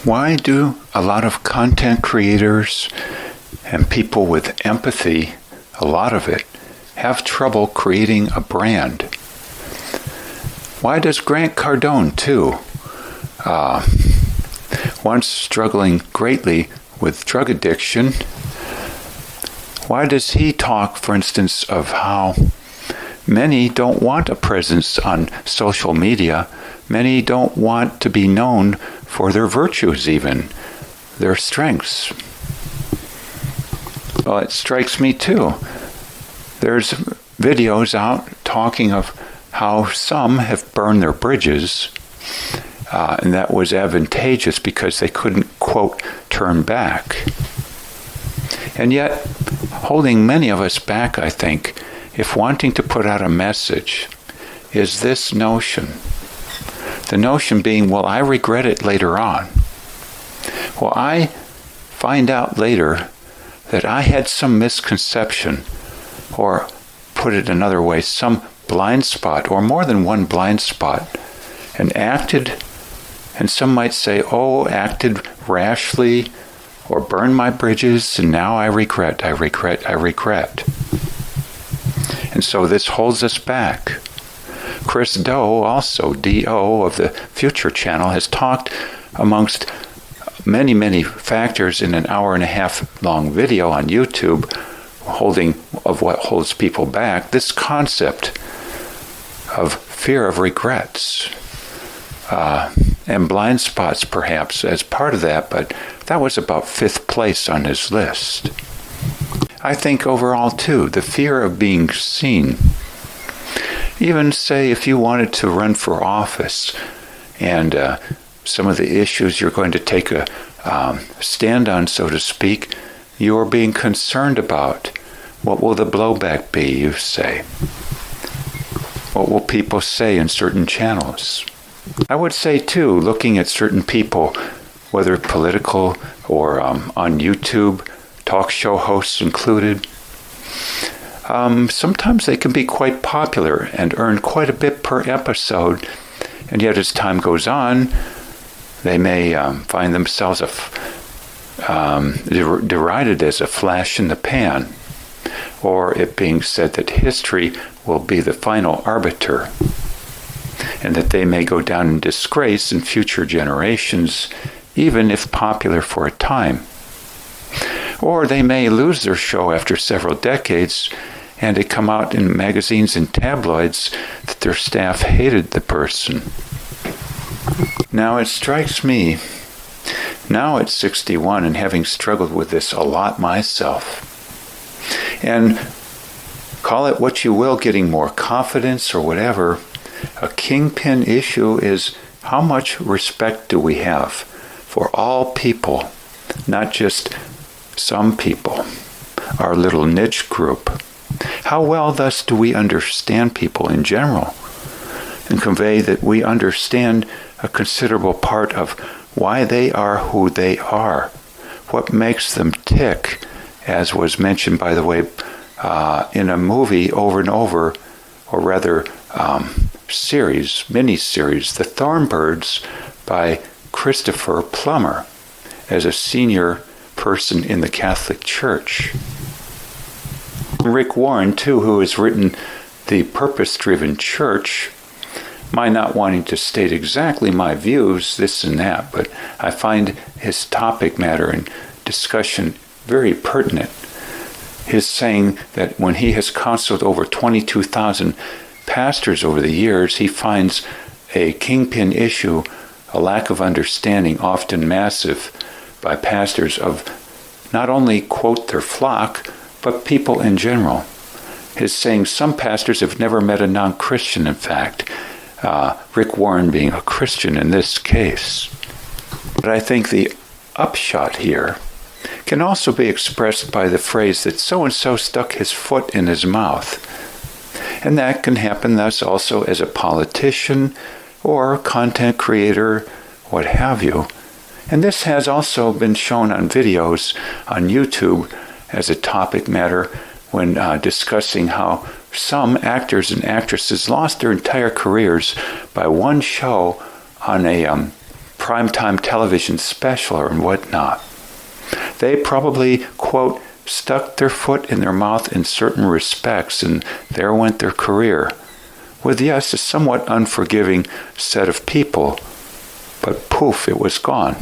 Why do a lot of content creators and people with empathy, a lot of it, have trouble creating a brand? Why does Grant Cardone, too, once struggling greatly with drug addiction, why does he talk, for instance, of how many don't want a presence on social media? Many don't want to be known for their virtues even, their strengths. Well, it strikes me too. There's videos out talking of how some have burned their bridges, and that was advantageous because they couldn't, quote, turn back. And yet, holding many of us back, I think, if wanting to put out a message, is this notion. The notion being, well, I regret it later on. Well, I find out later that I had some misconception, or put it another way, some blind spot, or more than one blind spot, and acted, and some might say, acted rashly, or burned my bridges, and now I regret. And so this holds us back. Chris Do, also D.O. of the Future Channel, has talked amongst many, many factors in an 1.5 hour long video on YouTube of what holds people back, this concept of fear of regrets and blind spots perhaps as part of that, but that was about 5th place on his list. I think overall too, the fear of being seen. Even say if you wanted to run for office and some of the issues you're going to take a stand on, so to speak, you are being concerned about. What will the blowback be, you say? What will people say in certain channels? I would say too, looking at certain people, whether political or on YouTube, talk show hosts included, sometimes they can be quite popular and earn quite a bit per episode, and yet as time goes on, they may find themselves derided as a flash in the pan, or it being said that history will be the final arbiter, and that they may go down in disgrace in future generations, even if popular for a time. Or they may lose their show after several decades, and it come out in magazines and tabloids that their staff hated the person. Now it strikes me, now at 61 and having struggled with this a lot myself, and call it what you will, getting more confidence or whatever, a kingpin issue is how much respect do we have for all people, not just some people, our little niche group. How well thus do we understand people in general and convey that we understand a considerable part of why they are who they are, what makes them tick, as was mentioned, by the way, in a movie over and over, or rather mini-series, The Thornbirds by Christopher Plummer, as a senior person in the Catholic Church. Rick Warren, too, who has written The Purpose-Driven Church, my not wanting to state exactly my views, this and that, but I find his topic matter and discussion very pertinent. His saying that when he has counseled over 22,000 pastors over the years, he finds a kingpin issue, a lack of understanding, often massive, by pastors of not only, quote, their flock, but people in general. His saying some pastors have never met a non-Christian, in fact, Rick Warren being a Christian in this case. But I think the upshot here can also be expressed by the phrase that so-and-so stuck his foot in his mouth. And that can happen thus also as a politician or content creator, what have you. And this has also been shown on videos on YouTube as a topic matter when discussing how some actors and actresses lost their entire careers by one show on a primetime television special or whatnot. They probably, quote, stuck their foot in their mouth in certain respects, and there went their career, with, yes, a somewhat unforgiving set of people, but poof, it was gone.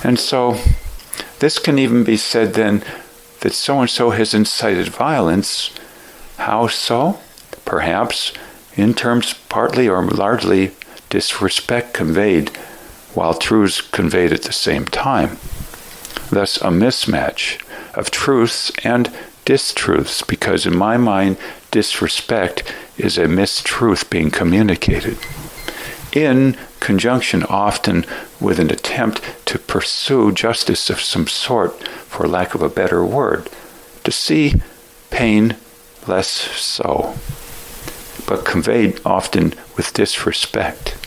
And so, this can even be said then that so-and-so has incited violence. How so? Perhaps in terms partly or largely disrespect conveyed, while truths conveyed at the same time. Thus a mismatch of truths and distruths, because in my mind, disrespect is a mistruth being communicated, in conjunction often with an attempt to pursue justice of some sort, for lack of a better word, to see pain less so, but conveyed often with disrespect.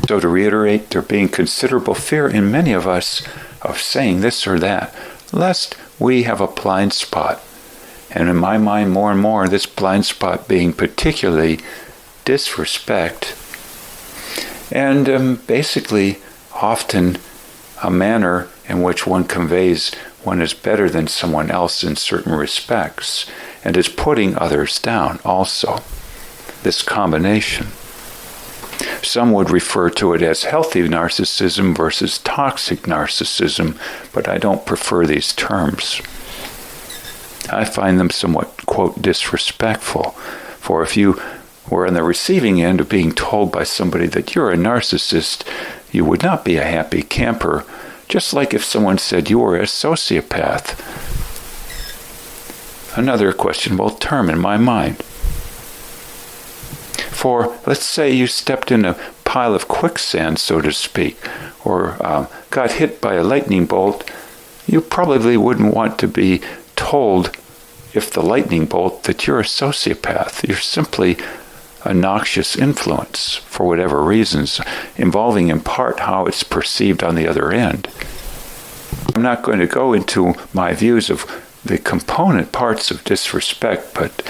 So to reiterate, there being considerable fear in many of us of saying this or that, lest we have a blind spot. And in my mind, more and more, this blind spot being particularly disrespect, and basically often a manner in which one conveys one is better than someone else in certain respects, and is putting others down also. This combination. Some would refer to it as healthy narcissism versus toxic narcissism, but I don't prefer these terms. I find them somewhat, quote, disrespectful. For if you were on the receiving end of being told by somebody that you're a narcissist, you would not be a happy camper, just like if someone said you were a sociopath. Another questionable term in my mind. For, let's say you stepped in a pile of quicksand, so to speak, or got hit by a lightning bolt, you probably wouldn't want to be told, if the lightning bolt, that you're a sociopath. You're simply a noxious influence, for whatever reasons, involving in part how it's perceived on the other end. I'm not going to go into my views of the component parts of disrespect, but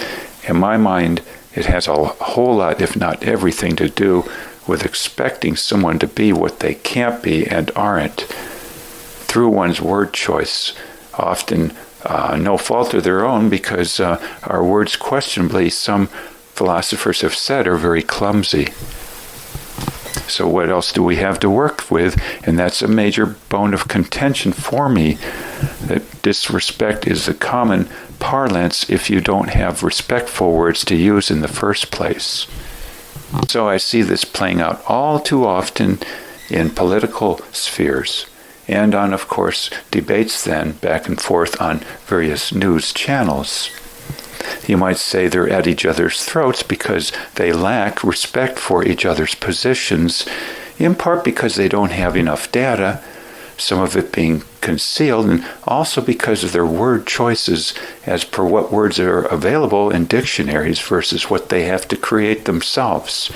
in my mind, it has a whole lot, if not everything, to do with expecting someone to be what they can't be and aren't through one's word choice, often no fault of their own, because our words, questionably, some philosophers have said, are very clumsy. So what else do we have to work with? And that's a major bone of contention for me, that disrespect is a common parlance if you don't have respectful words to use in the first place. So I see this playing out all too often in political spheres, and on, of course, debates then back and forth on various news channels. You might say they're at each other's throats because they lack respect for each other's positions, in part because they don't have enough data, some of it being concealed, and also because of their word choices as per what words are available in dictionaries versus what they have to create themselves.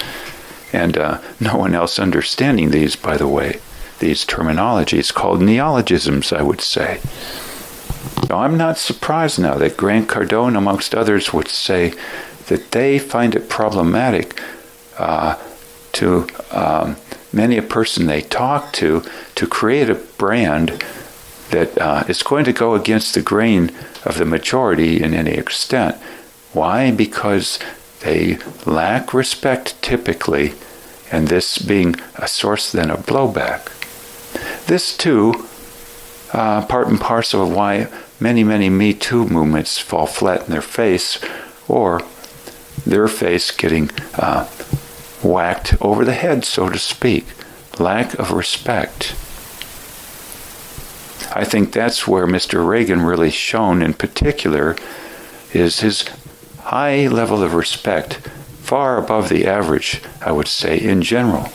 And no one else understanding these, by the way, these terminologies called neologisms, I would say. So I'm not surprised now that Grant Cardone, amongst others, would say that they find it problematic to many a person they talk to create a brand that is going to go against the grain of the majority in any extent. Why? Because they lack respect typically, and this being a source then of blowback. This too, part and parcel of why many Me Too movements fall flat in their face, or their face getting whacked over the head, so to speak. Lack of respect. I think that's where Mr. Reagan really shone in particular, is his high level of respect, far above the average, I would say, in general.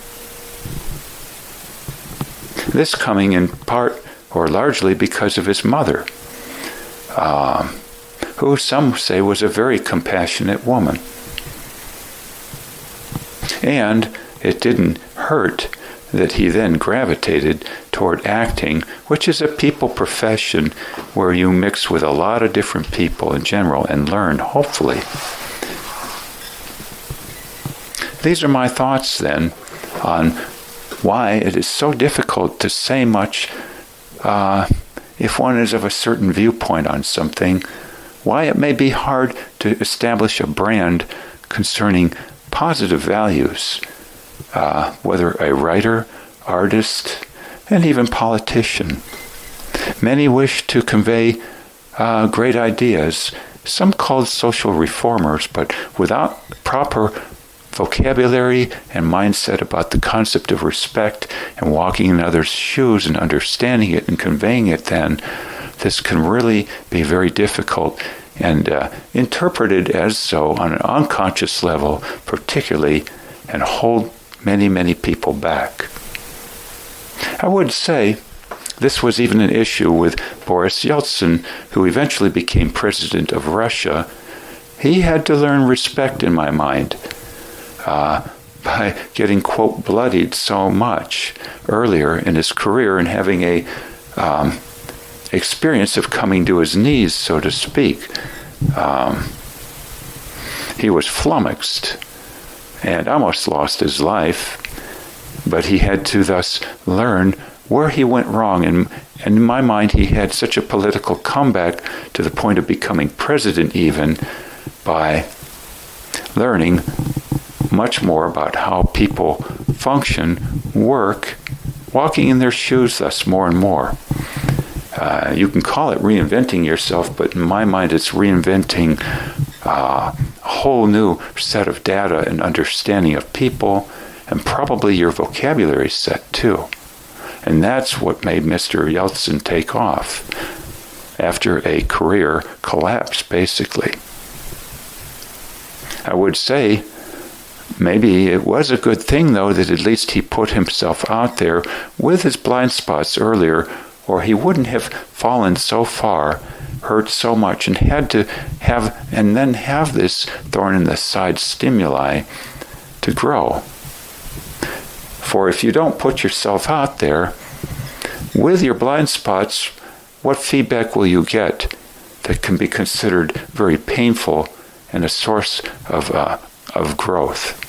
This coming in part or largely because of his mother, who some say was a very compassionate woman. And it didn't hurt that he then gravitated toward acting, which is a people profession where you mix with a lot of different people in general and learn, hopefully. These are my thoughts then on why it is so difficult to say much if one is of a certain viewpoint on something, why it may be hard to establish a brand concerning positive values, whether a writer, artist, and even politician. Many wish to convey great ideas, some called social reformers, but without proper vocabulary and mindset about the concept of respect and walking in others' shoes and understanding it and conveying it, then this can really be very difficult and interpreted as so on an unconscious level particularly, and hold many, many people back. I would say this was even an issue with Boris Yeltsin, who eventually became president of Russia. He had to learn respect, in my mind, by getting, quote, bloodied so much earlier in his career and having a experience of coming to his knees, so to speak. He was flummoxed and almost lost his life, but he had to thus learn where he went wrong. And in my mind, he had such a political comeback to the point of becoming president even by learning much more about how people function, work, walking in their shoes thus more and more. You can call it reinventing yourself, but in my mind it's reinventing a whole new set of data and understanding of people, and probably your vocabulary set too. And that's what made Mr. Yeltsin take off after a career collapse, basically. I would say maybe it was a good thing, though, that at least he put himself out there with his blind spots earlier, or he wouldn't have fallen so far, hurt so much, and had to have this thorn in the side stimuli to grow. For if you don't put yourself out there with your blind spots, what feedback will you get that can be considered very painful and a source of growth?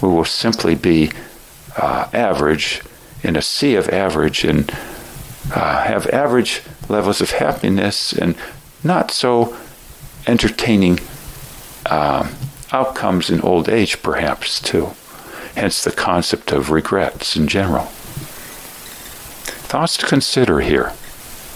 We will simply be average in a sea of average, and have average levels of happiness and not so entertaining outcomes in old age, perhaps, too. Hence the concept of regrets in general. Thoughts to consider here.